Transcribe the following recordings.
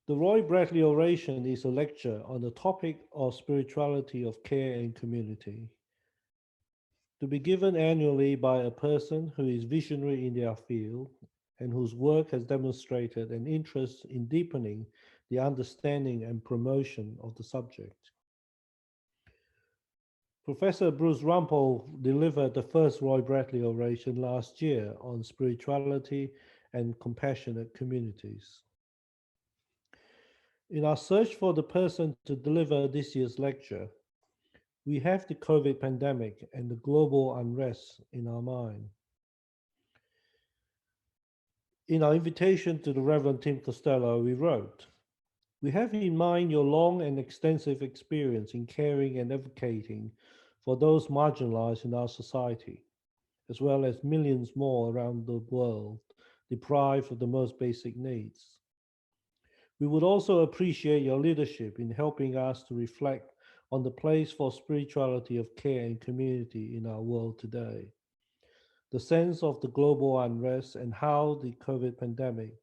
The Roy Bradley Oration is a lecture on the topic of spirituality of care and community, to be given annually by a person who is visionary in their field and whose work has demonstrated an interest in deepening the understanding and promotion of the subject. Professor Bruce Rumpel delivered the first Roy Bradley Oration last year on spirituality and compassionate communities. In our search for the person to deliver this year's lecture, we have the COVID pandemic and the global unrest in our mind. In our invitation to the Reverend Tim Costello, we wrote, "We have in mind your long and extensive experience in caring and advocating for those marginalized in our society, as well as millions more around the world deprived of the most basic needs. We would also appreciate your leadership in helping us to reflect on the place for spirituality of care and community in our world today, the sense of the global unrest and how the COVID pandemic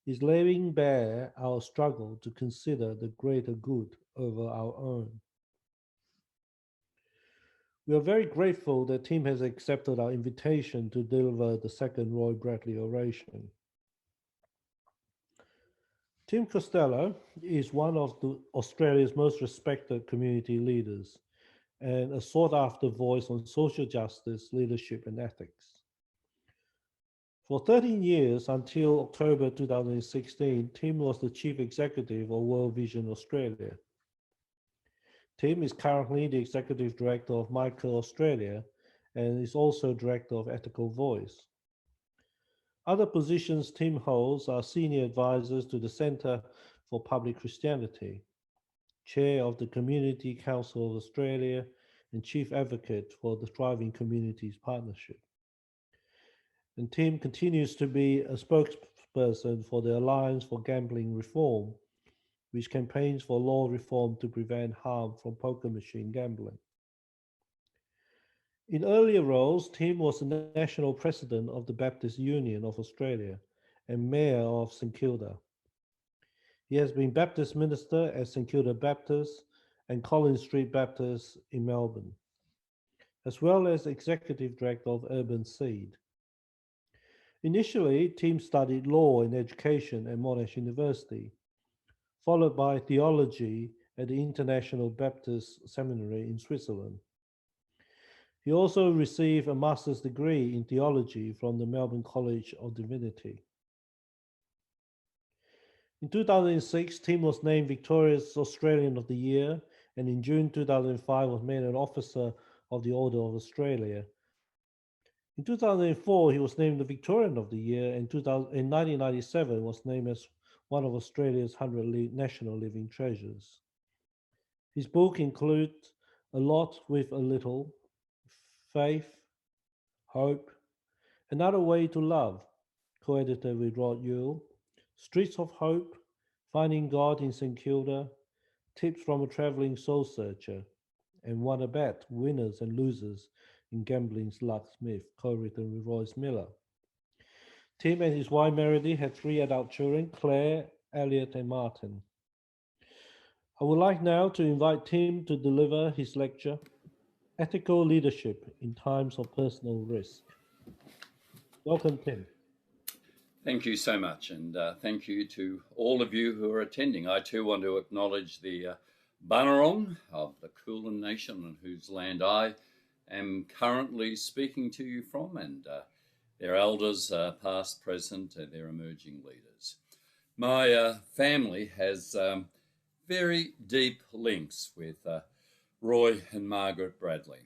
is laying bare our struggle to consider the greater good over our own." We are very grateful that Tim has accepted our invitation to deliver the second Roy Bradley Oration. Tim Costello is one of Australia's most respected community leaders and a sought-after voice on social justice, leadership and ethics. For 13 years, until October 2016, Tim was the Chief Executive of World Vision Australia. Tim is currently the Executive Director of Michael Australia and is also Director of Ethical Voice. Other positions Tim holds are Senior Advisors to the Centre for Public Christianity, Chair of the Community Council of Australia, and Chief Advocate for the Thriving Communities Partnership. And Tim continues to be a spokesperson for the Alliance for Gambling Reform, which campaigns for law reform to prevent harm from poker machine gambling. In earlier roles, Tim was the National President of the Baptist Union of Australia and Mayor of St Kilda. He has been Baptist Minister at St Kilda Baptist and Collins Street Baptist in Melbourne, as well as Executive Director of Urban Seed. Initially, Tim studied law and education at Monash University, followed by theology at the International Baptist Seminary in Switzerland. He also received a master's degree in theology from the Melbourne College of Divinity. In 2006, Tim was named Victoria's Australian of the Year, and in June 2005 was made an Officer of the Order of Australia. In 2004, he was named the Victorian of the Year, and in 1997 was named as one of Australia's 100 National Living Treasures. His book includes A Lot with a Little, Faith, Hope, Another Way to Love, co-edited with Rod Yule, Streets of Hope, Finding God in St Kilda, Tips from a Travelling Soul Searcher, and What a Bet, Winners and Losers in Gambling's Locksmith, co-written with Royce Miller. Tim and his wife Meredith had 3 adult children, Claire, Elliot, and Martin. I would like now to invite Tim to deliver his lecture, Ethical Leadership in Times of Personal Risk. Welcome, Tim. Thank you so much, and thank you to all of you who are attending. I too want to acknowledge the Bunurong of the Kulin Nation, on whose land I am currently speaking to you from, and their elders, past, present, and their emerging leaders. My family has very deep links with Roy and Margaret Bradley.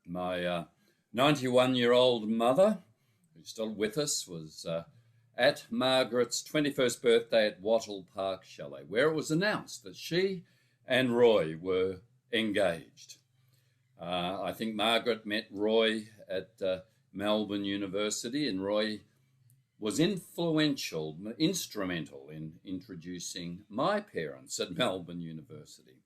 My 91-year-old mother, who's still with us, was at Margaret's 21st birthday at Wattle Park Chalet, where it was announced that she and Roy were engaged. I think Margaret met Roy at Melbourne University, and Roy was instrumental in introducing my parents at Melbourne University.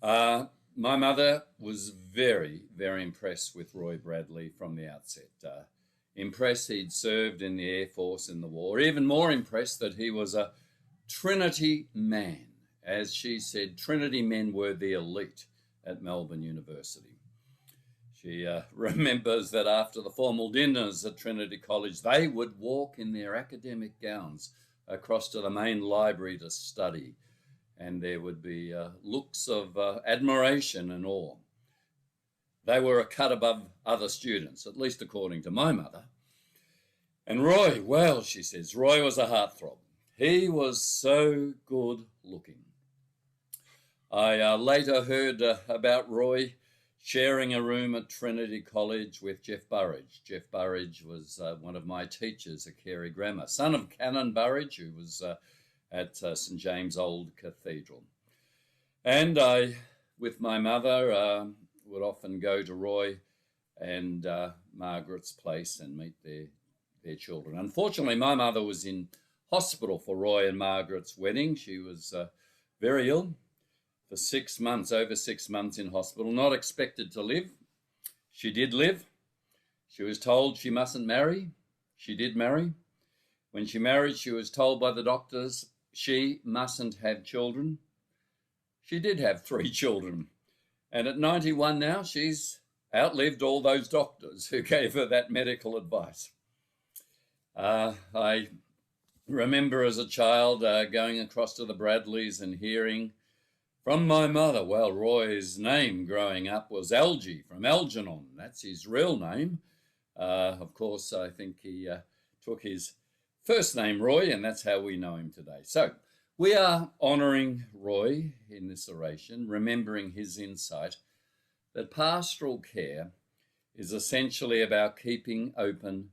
My mother was very, very impressed with Roy Bradley from the outset. Impressed he'd served in the Air Force in the war, even more impressed that he was a Trinity man. As she said, Trinity men were the elite at Melbourne University. She remembers that after the formal dinners at Trinity College, they would walk in their academic gowns across to the main library to study, and there would be looks of admiration and awe. They were a cut above other students, at least according to my mother. And Roy, well, she says, Roy was a heartthrob. He was so good looking. I later heard about Roy sharing a room at Trinity College with Jeff Burridge. Jeff Burridge was one of my teachers at Carey Grammar, son of Canon Burridge, who was at St James Old Cathedral. And I, with my mother, would often go to Roy and Margaret's place and meet their children. Unfortunately, my mother was in hospital for Roy and Margaret's wedding. She was very ill for 6 months, over 6 months in hospital, not expected to live. She did live. She was told she mustn't marry. She did marry. When she married, she was told by the doctors she mustn't have children. She did have 3 children. And at 91 now, she's outlived all those doctors who gave her that medical advice. I remember as a child going across to the Bradleys and hearing from my mother, well, Roy's name growing up was Algie from Algernon. That's his real name. Of course, I think he took his first name, Roy, and that's how we know him today. So we are honouring Roy in this oration, remembering his insight that pastoral care is essentially about keeping open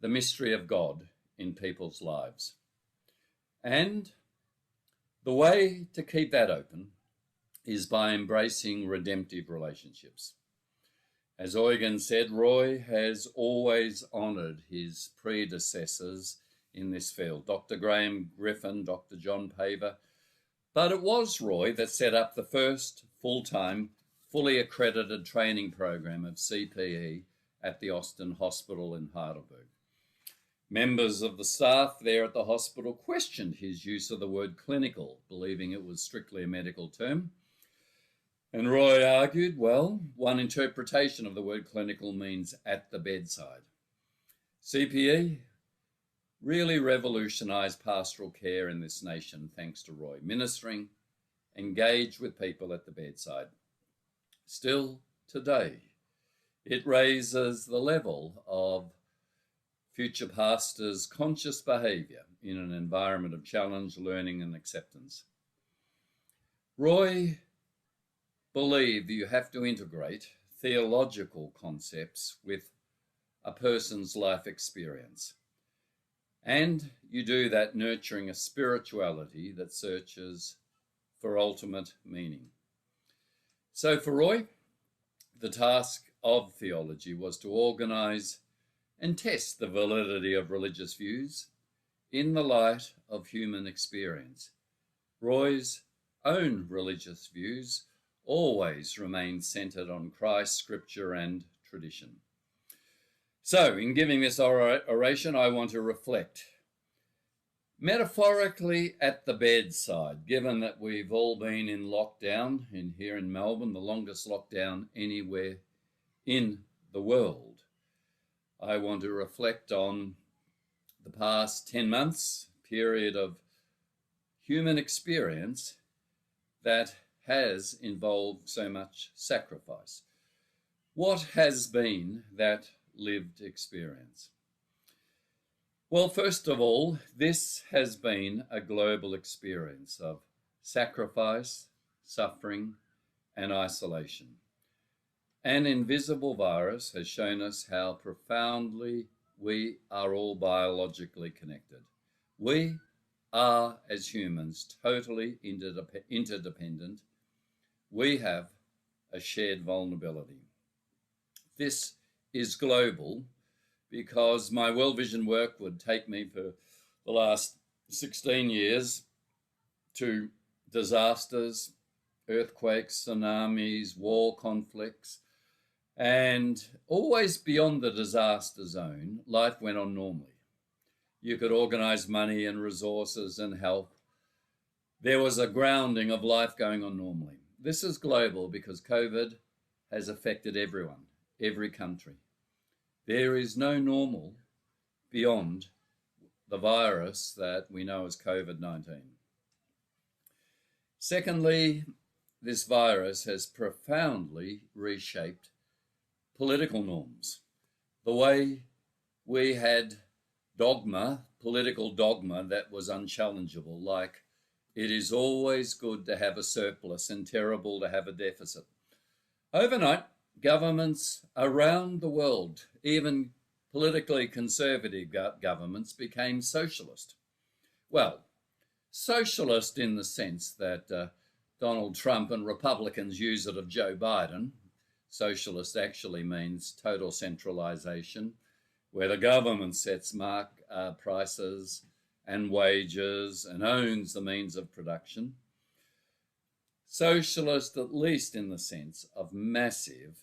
the mystery of God in people's lives. And the way to keep that open is by embracing redemptive relationships. As Eugen said, Roy has always honoured his predecessors in this field, Dr. Graham Griffin, Dr. John Paver, but it was Roy that set up the first full-time, fully accredited training program of CPE at the Austin Hospital in Heidelberg. Members of the staff there at the hospital questioned his use of the word clinical, believing it was strictly a medical term. And Roy argued, well, one interpretation of the word clinical means at the bedside. CPE really revolutionised pastoral care in this nation, thanks to Roy, ministering, engaged with people at the bedside. Still, today, it raises the level of future pastors' conscious behaviour in an environment of challenge, learning and acceptance. Roy believed that you have to integrate theological concepts with a person's life experience. And you do that nurturing a spirituality that searches for ultimate meaning. So for Roy, the task of theology was to organise and test the validity of religious views in the light of human experience. Roy's own religious views always remain centred on Christ, Scripture and tradition. So, in giving this oration, I want to reflect metaphorically at the bedside, given that we've all been in lockdown here in Melbourne, the longest lockdown anywhere in the world. I want to reflect on the past 10 months, period of human experience that has involved so much sacrifice. What has been that lived experience? Well, first of all, this has been a global experience of sacrifice, suffering, and isolation. An invisible virus has shown us how profoundly we are all biologically connected. We are, as humans, totally interdependent. We have a shared vulnerability. This is global because my World Vision work would take me for the last 16 years to disasters, earthquakes, tsunamis, war conflicts, and always beyond the disaster zone, life went on normally. You could organise money and resources and help, there was a grounding of life going on normally. This is global because COVID has affected everyone, every country. There is no normal beyond the virus that we know as COVID-19. Secondly, this virus has profoundly reshaped political norms. The way we had dogma, political dogma that was unchallengeable, like it is always good to have a surplus and terrible to have a deficit. Overnight, governments around the world, even politically conservative governments, became socialist. Well, socialist in the sense that Donald Trump and Republicans use it of Joe Biden. Socialist actually means total centralization, where the government sets prices and wages and owns the means of production. Socialist, at least in the sense of massive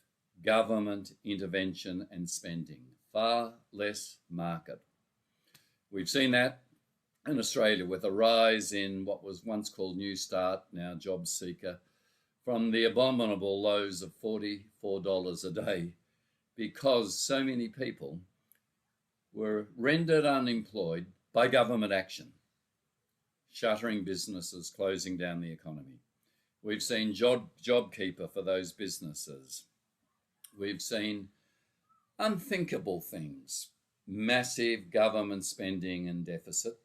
government intervention and spending, far less market. We've seen that in Australia with a rise in what was once called New Start, now Job Seeker, from the abominable lows of $44 a day, because so many people were rendered unemployed by government action, shuttering businesses, closing down the economy. We've seen JobKeeper for those businesses. We've seen unthinkable things, massive government spending and deficit.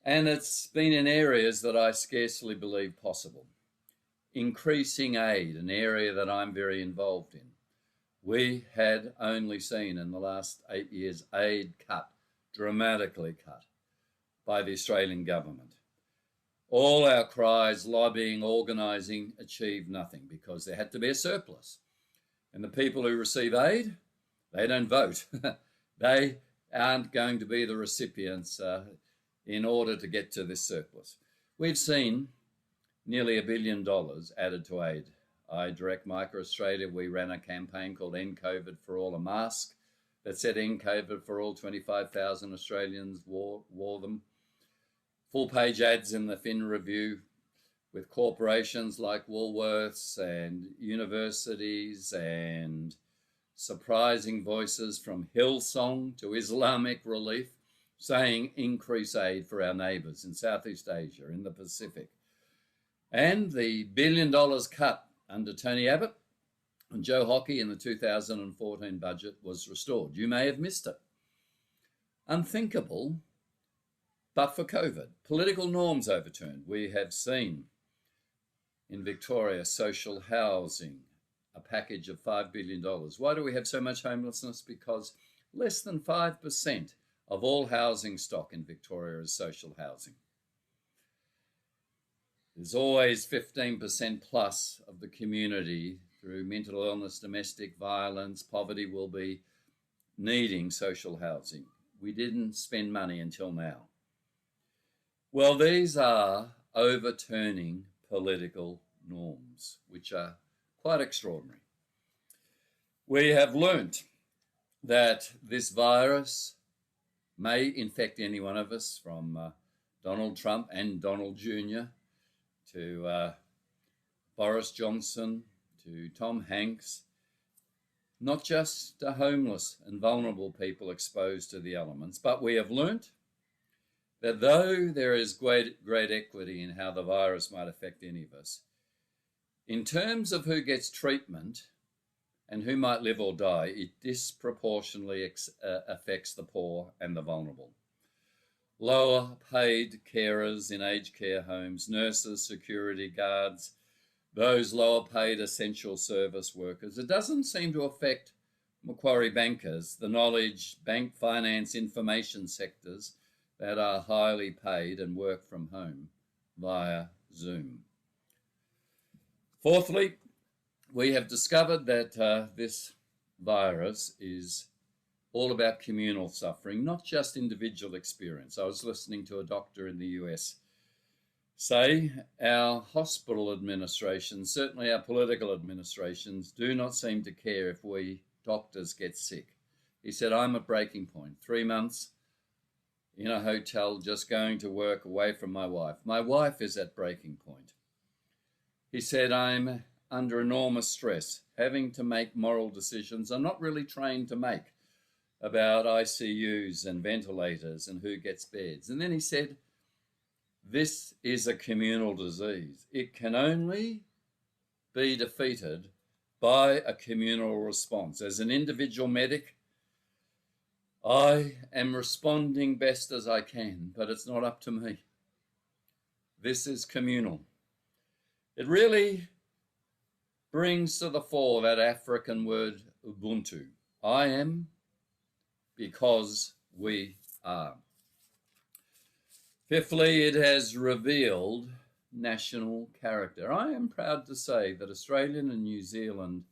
And it's been in areas that I scarcely believe possible. Increasing aid, an area that I'm very involved in. We had only seen in the last 8 years aid cut, dramatically cut by the Australian government. All our cries, lobbying, organising, achieved nothing because there had to be a surplus. And the people who receive aid, they don't vote. They aren't going to be the recipients in order to get to this surplus. We've seen nearly $1 billion added to aid. I direct Micro Australia. We ran a campaign called End COVID for All, a mask that said End COVID for All. 25,000 Australians wore them. Full-page ads in the Fin Review with corporations like Woolworths and universities and surprising voices from Hillsong to Islamic Relief saying increase aid for our neighbours in Southeast Asia, in the Pacific. And the $1 billion cut under Tony Abbott and Joe Hockey in the 2014 budget was restored. You may have missed it. Unthinkable, but for COVID. Political norms overturned. We have seen in Victoria social housing, a package of $5 billion. Why do we have so much homelessness? Because less than 5% of all housing stock in Victoria is social housing. There's always 15% plus of the community through mental illness, domestic violence, poverty will be needing social housing. We didn't spend money until now. Well, these are overturning political norms, which are quite extraordinary. We have learnt that this virus may infect any one of us, from Donald Trump and Donald Jr. to Boris Johnson to Tom Hanks, not just the homeless and vulnerable people exposed to the elements, but we have learnt that though there is great equity in how the virus might affect any of us, in terms of who gets treatment and who might live or die, it disproportionately affects the poor and the vulnerable. Lower paid carers in aged care homes, nurses, security guards, those lower paid essential service workers. It doesn't seem to affect Macquarie bankers, the knowledge, bank, finance, information sectors that are highly paid and work from home via Zoom. Fourthly, we have discovered that this virus is all about communal suffering, not just individual experience. I was listening to a doctor in the US say our hospital administrations, certainly our political administrations, do not seem to care if we doctors get sick. He said, I'm at breaking point. 3 months, in a hotel just going to work away from my wife. My wife is at breaking point. He said, I'm under enormous stress, having to make moral decisions I'm not really trained to make about ICUs and ventilators and who gets beds. And then he said, this is a communal disease. It can only be defeated by a communal response. As an individual medic, I am responding best as I can, but it's not up to me. This is communal. It really brings to the fore that African word Ubuntu. I am because we are. Fifthly, it has revealed national character. I am proud to say that Australia and New Zealand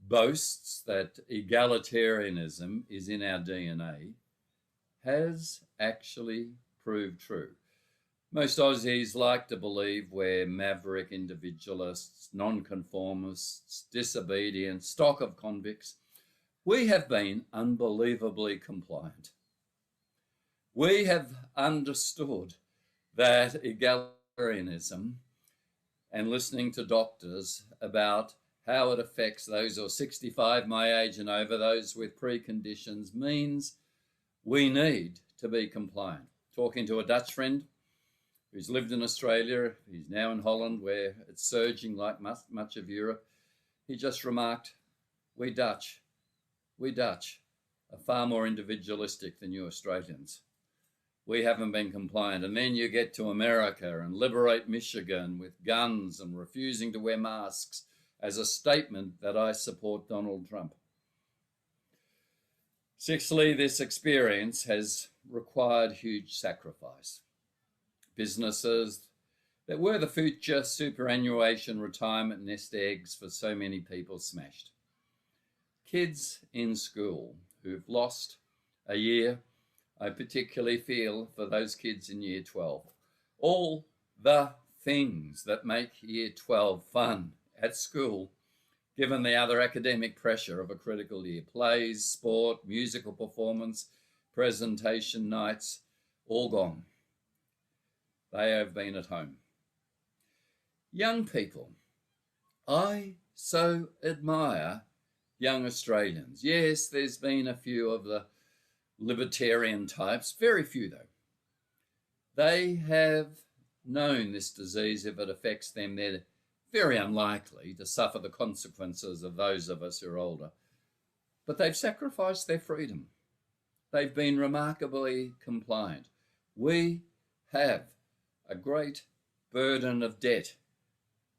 boasts that egalitarianism is in our DNA has actually proved true. Most Aussies like to believe we're maverick individualists, nonconformists, disobedient, stock of convicts. We have been unbelievably compliant. We have understood that egalitarianism and listening to doctors about how it affects those who are 65, my age and over, those with preconditions, means we need to be compliant. Talking to a Dutch friend who's lived in Australia, he's now in Holland where it's surging like much of Europe, he just remarked, we Dutch are far more individualistic than you Australians. We haven't been compliant. And then you get to America and liberate Michigan with guns and refusing to wear masks as a statement that I support Donald Trump. Sixthly, this experience has required huge sacrifice. Businesses that were the future superannuation retirement nest eggs for so many people smashed. Kids in school who've lost a year. I particularly feel for those kids in year 12. All the things that make year 12 fun at school, given the other academic pressure of a critical year. Plays, sport, musical performance, presentation nights, all gone. They have been at home. Young people, I so admire young Australians. Yes, there's been a few of the libertarian types, very few though. They have known this disease. If it affects them, they're very unlikely to suffer the consequences of those of us who are older. But they've sacrificed their freedom. They've been remarkably compliant. We have a great burden of debt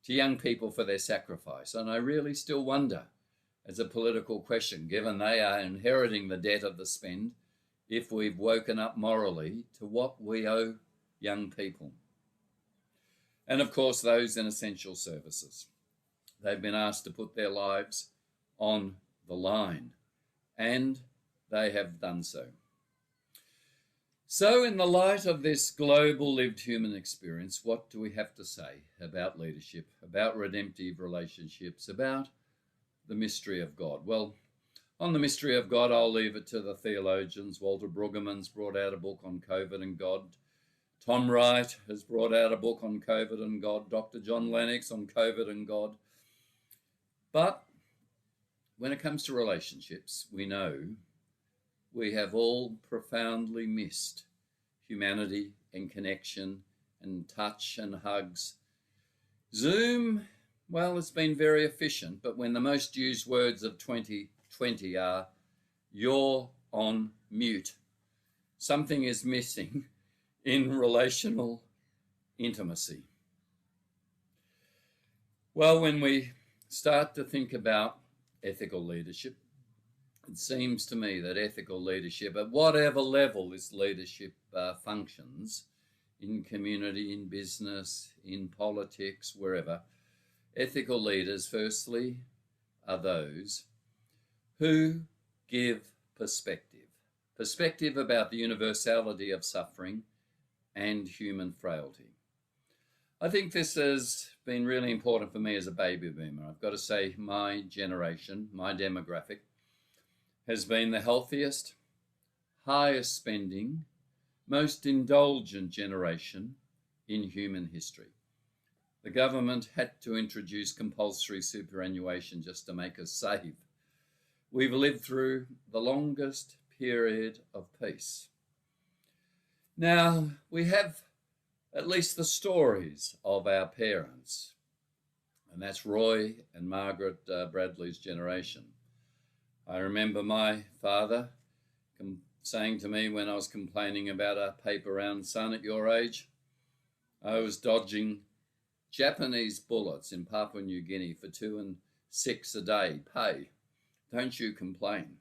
to young people for their sacrifice. And I really still wonder, as a political question, given they are inheriting the debt of the spend, if we've woken up morally to what we owe young people. And of course, those in essential services. They've been asked to put their lives on the line, and they have done so. So in the light of this global lived human experience, what do we have to say about leadership, about redemptive relationships, about the mystery of God? Well, on the mystery of God, I'll leave it to the theologians. Walter Brueggemann's brought out a book on COVID and God. Tom Wright has brought out a book on COVID and God. Dr. John Lennox on COVID and God. But when it comes to relationships, we know we have all profoundly missed humanity and connection and touch and hugs. Zoom, well, it's been very efficient, but when the most used words of 2020 are, you're on mute, something is missing in relational intimacy. Well, when we start to think about ethical leadership, it seems to me that ethical leadership, at whatever level this leadership functions, in community, in business, in politics, wherever, ethical leaders, firstly, are those who give perspective about the universality of suffering and human frailty. I think this has been really important for me as a baby boomer. I've got to say my generation, my demographic, has been the healthiest, highest spending, most indulgent generation in human history. The government had to introduce compulsory superannuation just to make us save. We've lived through the longest period of peace. Now, we have at least the stories of our parents, and that's Roy and Margaret Bradley's generation. I remember my father saying to me when I was complaining about a paper round son at your age, I was dodging Japanese bullets in Papua New Guinea for 2 and 6 a day pay. Don't you complain.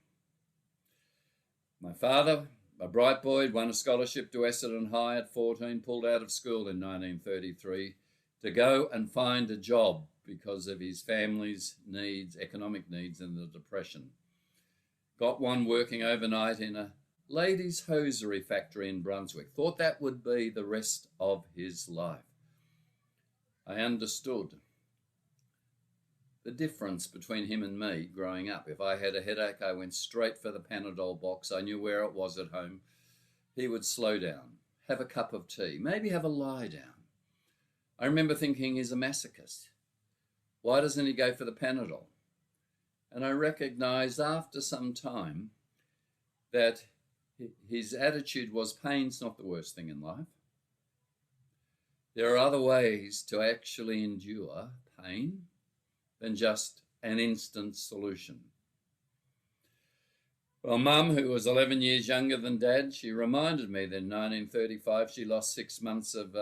My father, a bright boy, won a scholarship to Essendon High at 14, pulled out of school in 1933 to go and find a job because of his family's needs, economic needs, and the Depression. Got one working overnight in a ladies' hosiery factory in Brunswick. Thought that would be the rest of his life. I understood the difference between him and me growing up. If I had a headache, I went straight for the Panadol box. I knew where it was at home. He would slow down, have a cup of tea, maybe have a lie down. I remember thinking he's a masochist. Why doesn't he go for the Panadol? And I recognized after some time that his attitude was pain's not the worst thing in life. There are other ways to actually endure pain than just an instant solution. Well, Mum, who was 11 years younger than Dad, she reminded me that in 1935 she lost 6 months of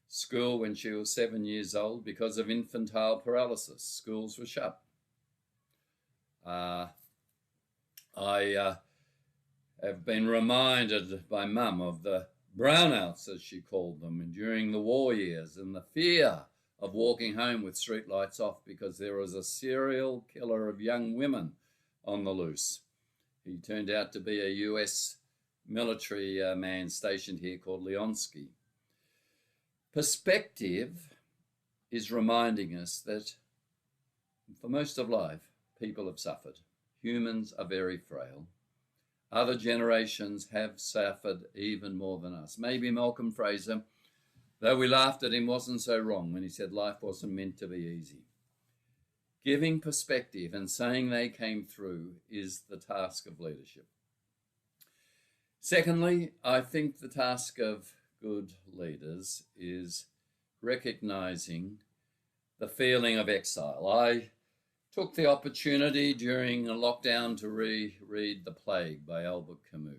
school when she was 7 years old because of infantile paralysis. Schools were shut. I have been reminded by Mum of the brownouts, as she called them, during the war years, and the fear of walking home with street lights off because there was a serial killer of young women on the loose. He turned out to be a US military man stationed here called Leonsky. Perspective is reminding us that for most of life, people have suffered. Humans are very frail. Other generations have suffered even more than us. Maybe Malcolm Fraser, though we laughed at him, wasn't so wrong when he said life wasn't meant to be easy. Giving perspective and saying they came through is the task of leadership. Secondly, I think the task of good leaders is recognizing the feeling of exile. I took the opportunity during a lockdown to reread The Plague by Albert Camus.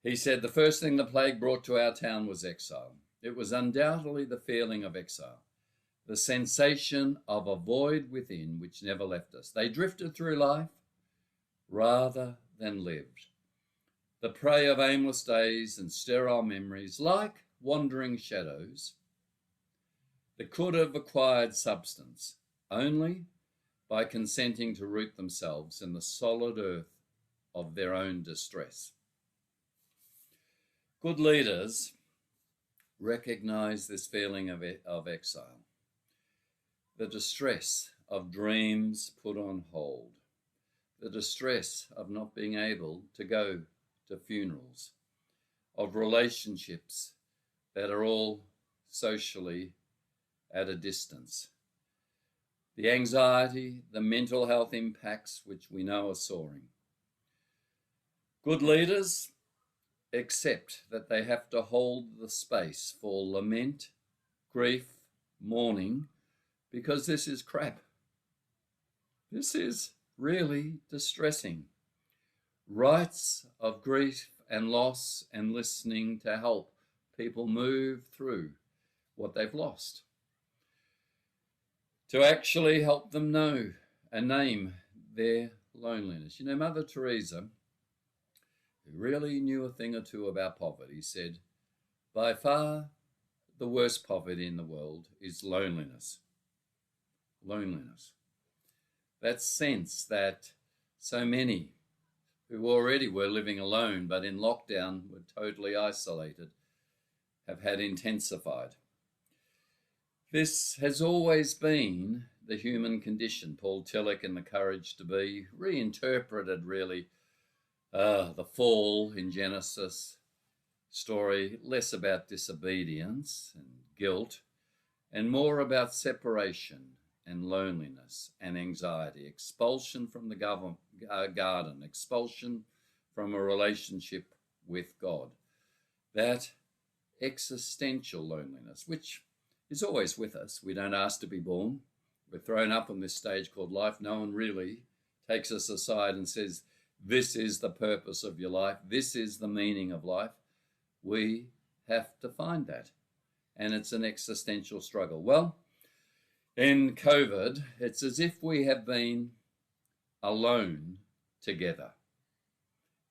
He said the first thing the plague brought to our town was exile. It was undoubtedly the feeling of exile, the sensation of a void within which never left us. They drifted through life rather than lived, the prey of aimless days and sterile memories, like wandering shadows that could have acquired substance only by consenting to root themselves in the solid earth of their own distress. Good leaders recognize this feeling of exile, the distress of dreams put on hold, the distress of not being able to go to funerals, of relationships that are all socially at a distance, the anxiety, the mental health impacts which we know are soaring. Good leaders accept that they have to hold the space for lament, grief, mourning, because this is crap. This is really distressing. Rites of grief and loss and listening to help people move through what they've lost. To actually help them know and name their loneliness. You know, Mother Teresa, who really knew a thing or two about poverty, said, by far the worst poverty in the world is loneliness. Loneliness. That sense that so many who already were living alone but in lockdown were totally isolated have had intensified. This has always been the human condition. Paul Tillich in The Courage to Be reinterpreted really the fall in Genesis story less about disobedience and guilt and more about separation and loneliness and anxiety, expulsion from the garden, expulsion from a relationship with God. That existential loneliness, which is always with us. We don't ask to be born. We're thrown up on this stage called life. No one really takes us aside and says, this is the purpose of your life. This is the meaning of life. We have to find that. And it's an existential struggle. Well, in COVID, it's as if we have been alone together.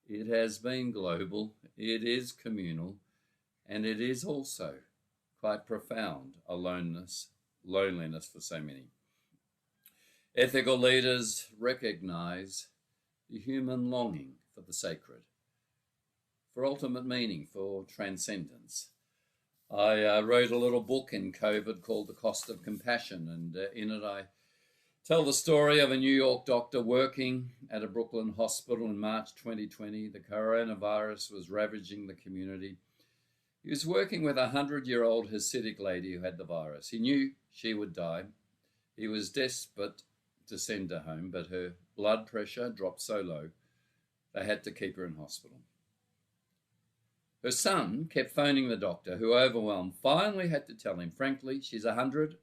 It has been global, it is communal, and it is also quite profound loneliness for so many. Ethical leaders recognize the human longing for the sacred, for ultimate meaning, for transcendence. I wrote a little book in COVID called The Cost of Compassion, and in it I tell the story of a New York doctor working at a Brooklyn hospital in March 2020. The coronavirus was ravaging the community. He was working with a 100-year-old Hasidic lady who had the virus. He knew she would die. He was desperate to send her home, but her blood pressure dropped so low they had to keep her in hospital. Her son kept phoning the doctor, who, overwhelmed, finally had to tell him, frankly, she's 100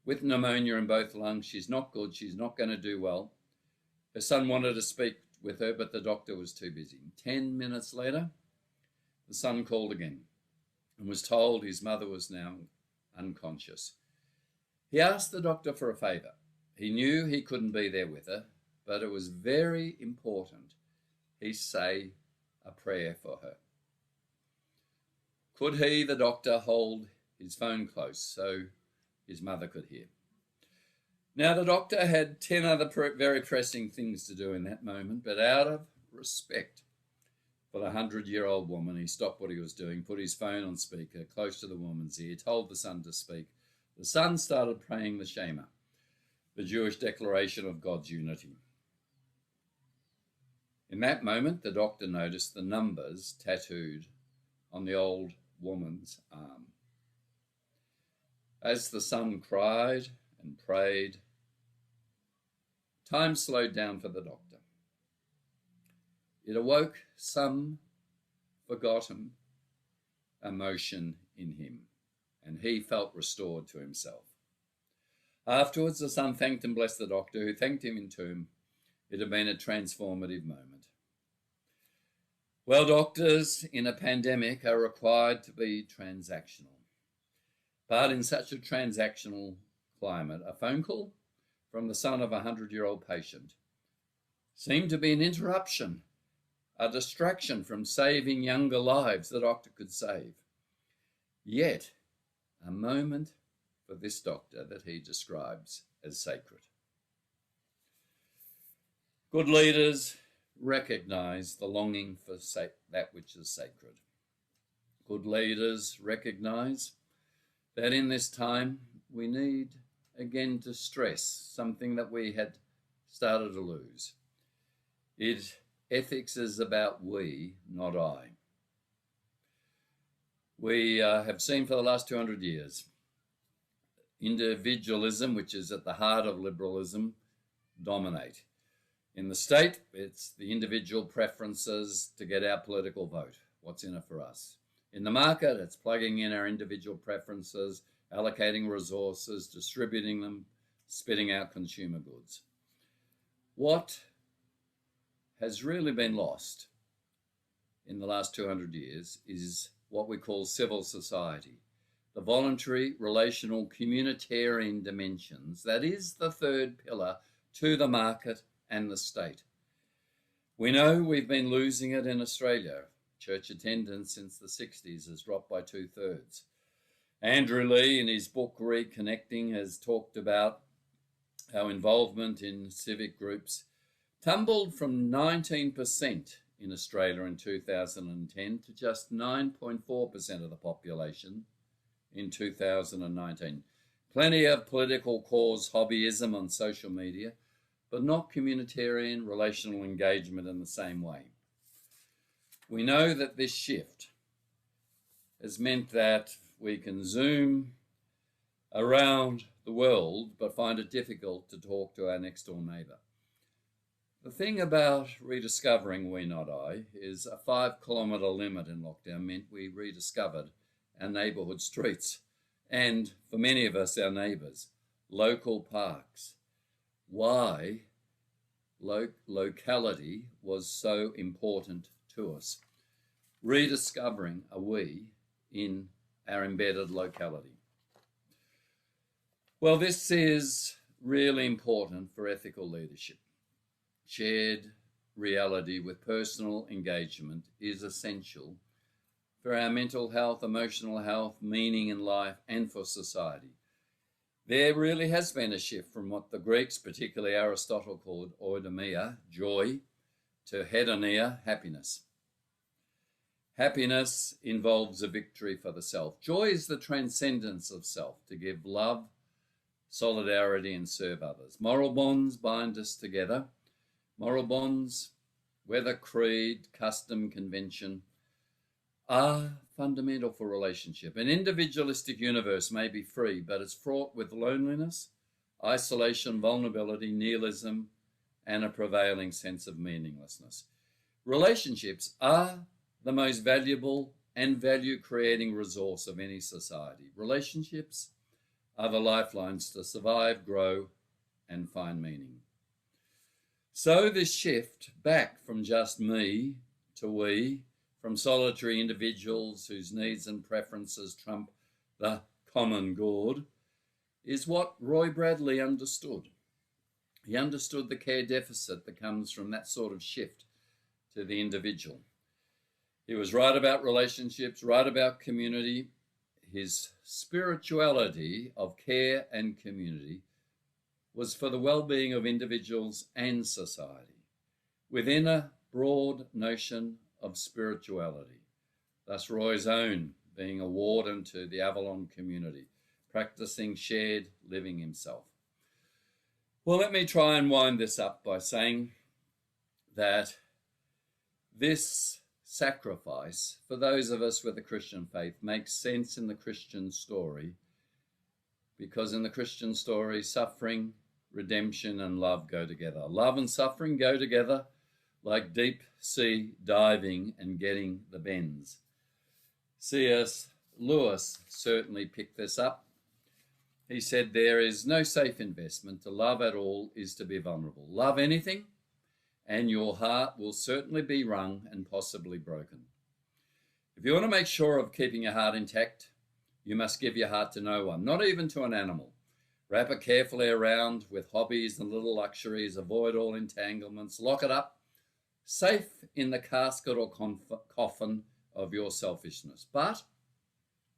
with pneumonia in both lungs. She's not good. She's not going to do well. Her son wanted to speak with her, but the doctor was too busy. 10 minutes later, the son called again and was told his mother was now unconscious. He asked the doctor for a favor. He knew he couldn't be there with her, but it was very important he say a prayer for her. Could he, the doctor, hold his phone close so his mother could hear? Now, the doctor had 10 other very pressing things to do in that moment, but out of respect for the 100-year-old woman, he stopped what he was doing, put his phone on speaker close to the woman's ear, told the son to speak. The son started praying the Shema, the Jewish declaration of God's unity. In that moment, the doctor noticed the numbers tattooed on the old woman's arm. As the son cried and prayed, time slowed down for the doctor. It awoke some forgotten emotion in him, and he felt restored to himself. Afterwards, the son thanked and blessed the doctor, who thanked him in turn. It had been a transformative moment. Well, doctors in a pandemic are required to be transactional. But in such a transactional climate, a phone call from the son of a 100-year-old patient seemed to be an interruption, a distraction from saving younger lives the doctor could save. Yet, a moment for this doctor that he describes as sacred. Good leaders recognize the longing for that which is sacred. Good leaders recognize that in this time we need again to stress something that we had started to lose. Ethics is about we, not I. We have seen for the last 200 years individualism, which is at the heart of liberalism, dominate. In the state, it's the individual preferences to get our political vote. What's in it for us? In the market, it's plugging in our individual preferences, allocating resources, distributing them, spitting out consumer goods. What has really been lost in the last 200 years is what we call civil society, the voluntary, relational, communitarian dimensions. That is the third pillar to the market and the state. We know we've been losing it in Australia. Church attendance since the 60s has dropped by 2/3. Andrew Lee, in his book Reconnecting, has talked about how involvement in civic groups tumbled from 19% in Australia in 2010 to just 9.4% of the population in 2019. Plenty of political cause hobbyism on social media, but not communitarian relational engagement in the same way. We know that this shift has meant that we can Zoom around the world but find it difficult to talk to our next door neighbour. The thing about rediscovering We Not I is a 5-kilometre limit in lockdown meant we rediscovered our neighbourhood streets and, for many of us, our neighbours, local parks. Why locality was so important to us. Rediscovering a we in our embedded locality. Well, this is really important for ethical leadership. Shared reality with personal engagement is essential for our mental health, emotional health, meaning in life, and for society. There really has been a shift from what the Greeks, particularly Aristotle, called oidomia, joy, to hedonia, happiness. Happiness involves a victory for the self. Joy is the transcendence of self, to give love, solidarity, and serve others. Moral bonds bind us together. Moral bonds, whether creed, custom, convention, are fundamental for relationship. An individualistic universe may be free, but it's fraught with loneliness, isolation, vulnerability, nihilism, and a prevailing sense of meaninglessness. Relationships are the most valuable and value-creating resource of any society. Relationships are the lifelines to survive, grow, and find meaning. So this shift back from just me to we, from solitary individuals whose needs and preferences trump the common good, is what Roy Bradley understood. He understood the care deficit that comes from that sort of shift to the individual. He was right about relationships, right about community. His spirituality of care and community was for the well-being of individuals and society, within a broad notion of spirituality. Thus Roy's own being a warden to the Avalon community, practicing shared living himself. Well, let me try and wind this up by saying that this sacrifice for those of us with a Christian faith makes sense in the Christian story, because in the Christian story, suffering, redemption, and love go together. Love and suffering go together like deep sea diving and getting the bends. C.S. Lewis certainly picked this up. He said, there is no safe investment. To love at all is to be vulnerable. Love anything, and your heart will certainly be wrung and possibly broken. If you want to make sure of keeping your heart intact, you must give your heart to no one, not even to an animal. Wrap it carefully around with hobbies and little luxuries. Avoid all entanglements. Lock it up, safe in the casket or coffin of your selfishness. But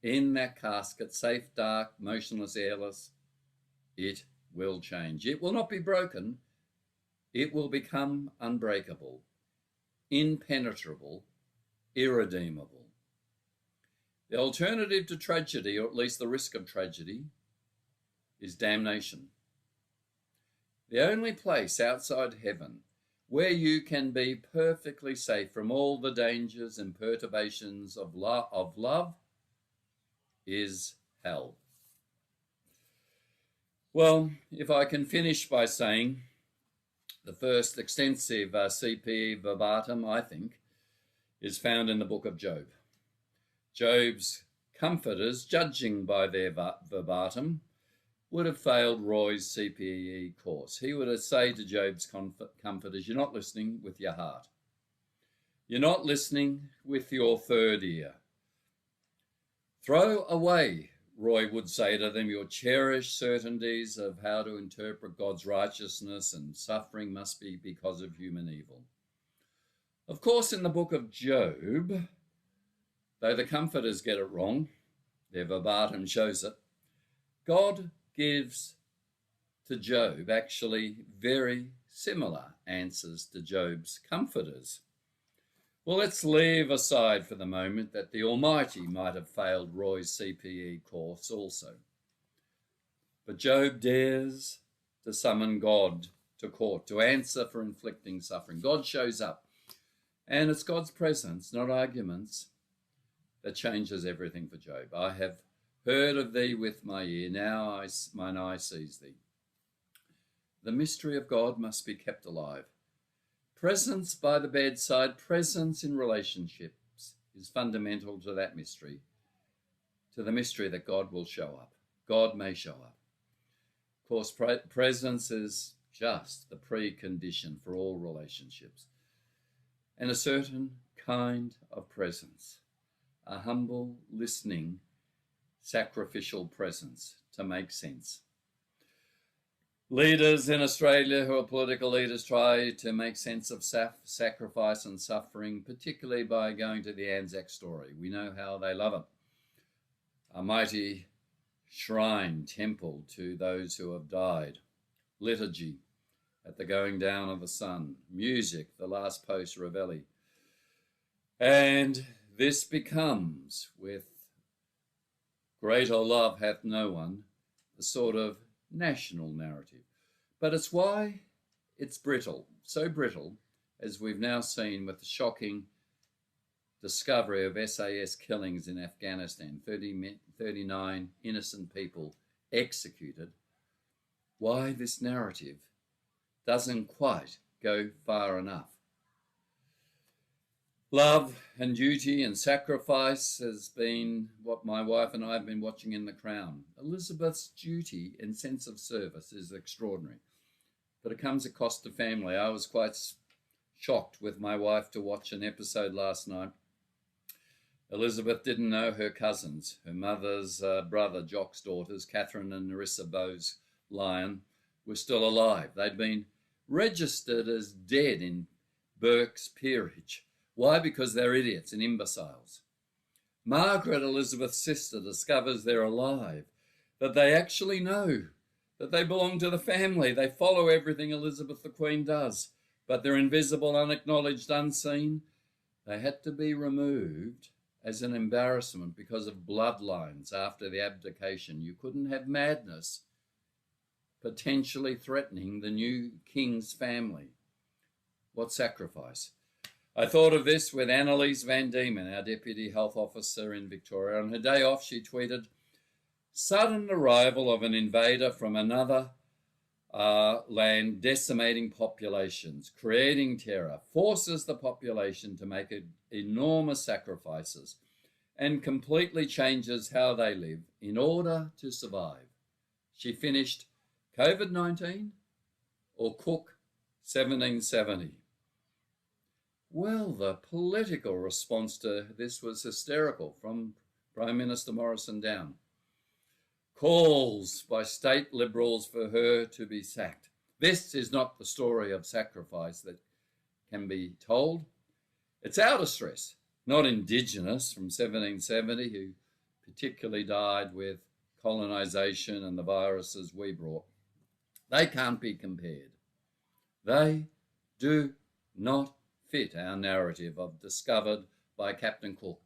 in that casket, safe, dark, motionless, airless, it will change. It will not be broken. It will become unbreakable, impenetrable, irredeemable. The alternative to tragedy, or at least the risk of tragedy, is damnation. The only place outside heaven where you can be perfectly safe from all the dangers and perturbations of love is hell. Well, if I can finish by saying the first extensive CPE verbatim, I think, is found in the book of Job. Job's comforters, judging by their verbatim, would have failed Roy's CPE course. He would have said to Job's comforters, you're not listening with your heart. You're not listening with your third ear. Throw away, Roy would say to them, your cherished certainties of how to interpret God's righteousness, and suffering must be because of human evil. Of course, in the book of Job, though the comforters get it wrong, their verbatim shows it, God gives to Job actually very similar answers to Job's comforters. Well, let's leave aside for the moment that the Almighty might have failed Roy's CPE course also. But Job dares to summon God to court, to answer for inflicting suffering. God shows up, and it's God's presence, not arguments, that changes everything for Job. I have heard of thee with my ear, now mine eye sees thee. The mystery of God must be kept alive. Presence by the bedside, presence in relationships is fundamental to that mystery, to the mystery that God will show up. God may show up. Of course, presence is just the precondition for all relationships. And a certain kind of presence, a humble, listening, sacrificial presence to make sense. Leaders in Australia who are political leaders try to make sense of sacrifice and suffering, particularly by going to the Anzac story. We know how they love it. A mighty shrine, temple to those who have died. Liturgy at the going down of the sun. Music, the last post reveille. And this becomes, with greater love hath no one, a sort of national narrative. But it's why it's brittle, so brittle, as we've now seen with the shocking discovery of SAS killings in Afghanistan, 39 innocent people executed, why this narrative doesn't quite go far enough. Love and duty and sacrifice has been what my wife and I have been watching in The Crown. Elizabeth's duty and sense of service is extraordinary, but it comes at cost to family. I was quite shocked with my wife to watch an episode last night. Elizabeth didn't know her cousins, her mother's brother, Jock's daughters, Catherine and Nerissa Bowes-Lyon, were still alive. They'd been registered as dead in Burke's peerage. Why? Because they're idiots and imbeciles. Margaret, Elizabeth's sister, discovers they're alive, that they actually know, that they belong to the family. They follow everything Elizabeth the Queen does, but they're invisible, unacknowledged, unseen. They had to be removed as an embarrassment because of bloodlines after the abdication. You couldn't have madness potentially threatening the new king's family. What sacrifice? I thought of this with Annalise Van Diemen, our Deputy Health Officer in Victoria. On her day off, she tweeted, "Sudden arrival of an invader from another land, decimating populations, creating terror, forces the population to make enormous sacrifices and completely changes how they live in order to survive." She finished, COVID-19 or Cook 1770. Well, the political response to this was hysterical from Prime Minister Morrison down. Calls by state Liberals for her to be sacked. This is not the story of sacrifice that can be told. It's our distress, not Indigenous from 1770, who particularly died with colonisation and the viruses we brought. They can't be compared. They do not fit our narrative of discovered by Captain Cook,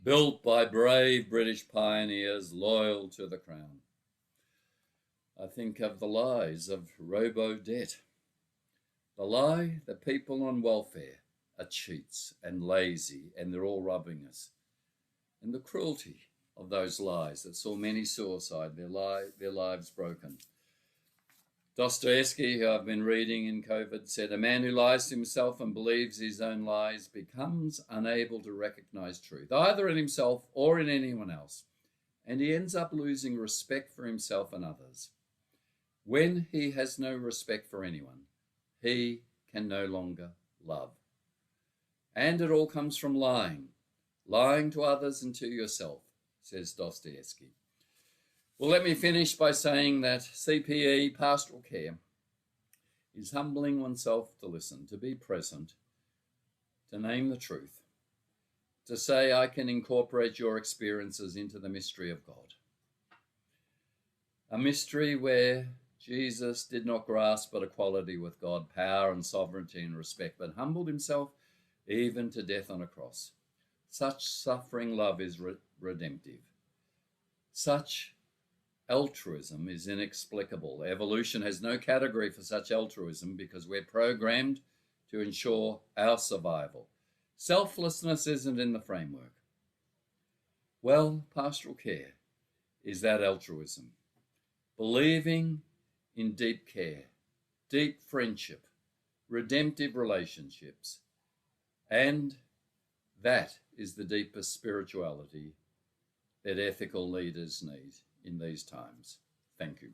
built by brave British pioneers loyal to the crown. I think of the lies of robo-debt, the lie that people on welfare are cheats and lazy and they're all robbing us, and the cruelty of those lies that saw many suicide, their lives broken. Dostoevsky, who I've been reading in COVID, said, "A man who lies to himself and believes his own lies becomes unable to recognize truth, either in himself or in anyone else, and he ends up losing respect for himself and others. When he has no respect for anyone, he can no longer love." And it all comes from lying to others and to yourself, says Dostoevsky. Well, let me finish by saying that CPE, pastoral care, is humbling oneself to listen, to be present, to name the truth, to say, I can incorporate your experiences into the mystery of God. A mystery where Jesus did not grasp at equality with God, power and sovereignty and respect, but humbled himself even to death on a cross. Such suffering love is redemptive. Such altruism is inexplicable. Evolution has no category for such altruism because we're programmed to ensure our survival. Selflessness isn't in the framework. Well, pastoral care is that altruism, believing in deep care, deep friendship, redemptive relationships, and that is the deepest spirituality that ethical leaders need in these times. Thank you.